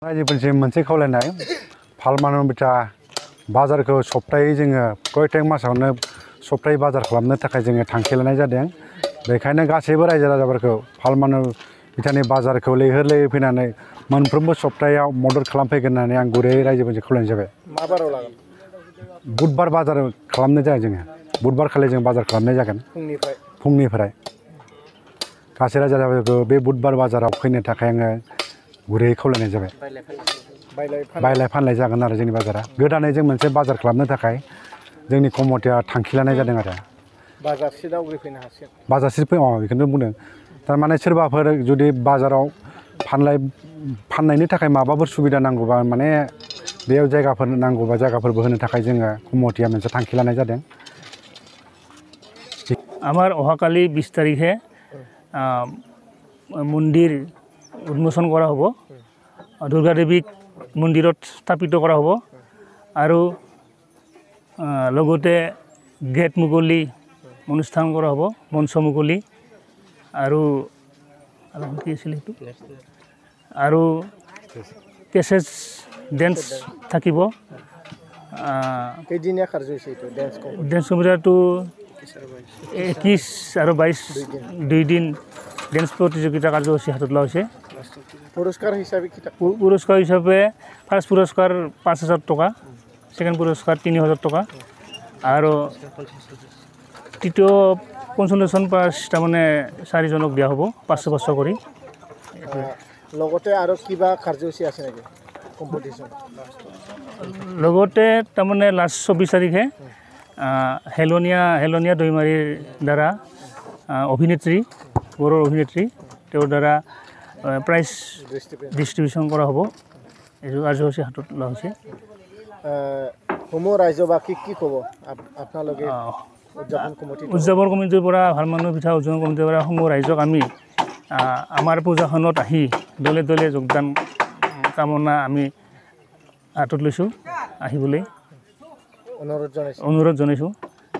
रायजोफोरनिसिम मोनसे खावलायनाय फालमानाव बिथा बाजारखौ सप्तायै जोङो प्रत्येक मासावनो सप्तायै बाजार खालामनो थाखाय जोङो थांखि लानाय जादों। बेखायनो गासैबो रायजो राजाफोरखौ फालमानाव बिथानि बाजारखौ लैहोर लैहोर फैनानै मोनफ्रोमबो सप्तायाव मदद खालामफैगोन होननानै आं गुरै रायजोफोरजों खावलायनाय जाबाय। मा बाराव लागोन? बुधबार बाजार खालामनाय जागोन जोङो। बुधबार खालि जों बाजार खालामनाय जागोन। फुंनिफ्राय गासै रायजो राजाफोरखौ बे बुधबार बाजाराव फैनो थाखाय आङो गुरैयै खावलायनाय जाबाय। बायलाय फानलाय जागोन आरो जोंनि बाजारा गोदानै जों मोनसे बाजार खालामनो थाखाय जोंनि कमिटिया थांखि लानाय जादों आरो बाजारसे दावबायफैनो हासिगोन। बाजारसे बेखौनो बुंदों। थारमाने सोरबाफोर जुदि बाजाराव फाननायनि थाखाय माबाफोर सुबिदा नांगौबा माने बेयाव जायगाफोर नांगौबा जायगाफोरबो होनो थाखाय जोङो कमिटिया मोनसे थांखि लानाय जादों। আমাৰ অহাকালি 20 তাৰিখে মন্দিৰ উন্মোচন কৰা হ'ব। দুৰ্গা দেৱীক মন্দিৰত স্থাপিত কৰা হ'ব আৰু লগতে গেট মুকলি অনুষ্ঠান কৰা হ'ব, মঞ্চ মুকলি আৰু কি আছিল সেইটো আৰু কেছেছ ডেন্স থাকিব। কেইদিনীয়া কাৰ্যসূচী এইটো ডেন্স কম্পিটিশ্যনটো 21 আৰু 22 দুই দিন ডেন্স প্ৰতিযোগিতা কাৰ্যসূচী হাতত লোৱা হৈছে। পুৰস্কাৰ হিচাপে ফাৰ্ষ্ট পুৰস্কাৰ 5,000 টকা, ছেকেণ্ড পুৰস্কাৰ 3,000 টকা আৰু তৃতীয় কনচলেশ্যন প্ৰাইজ তাৰমানে 4জনক দিয়া হ'ব 500 কৰি। লগতে আৰু কিবা কাৰ্যসূচী আছে নেকি কম্পিটিশ্যন? লগতে তাৰমানে লাষ্ট 24 তাৰিখে হেলনীয়া দৈমাৰীৰ দ্বাৰা অভিনেত্ৰী বড়োৰ অভিনেত্ৰী তেওঁৰ দ্বাৰা প্ৰাইজ ডিষ্ট্ৰিবিউশ্যন কৰা হ'ব। এইটো কাৰ্যসূচী হাতত লোৱা হৈছে। সমূহ ৰাজ্যবাসীক কি ক'ব আপোনালোকে? উদযাপন কমিটিৰ পৰা ভাল মানুহ পিঠা উদযাপন কমিটিৰ পৰা সমূহ ৰাইজক আমি আমাৰ পূজাখনত আহি দলে দলে যোগদান কামনা আমি হাতত লৈছোঁ, আহিবলৈ অনুৰোধ জনাইছোঁ।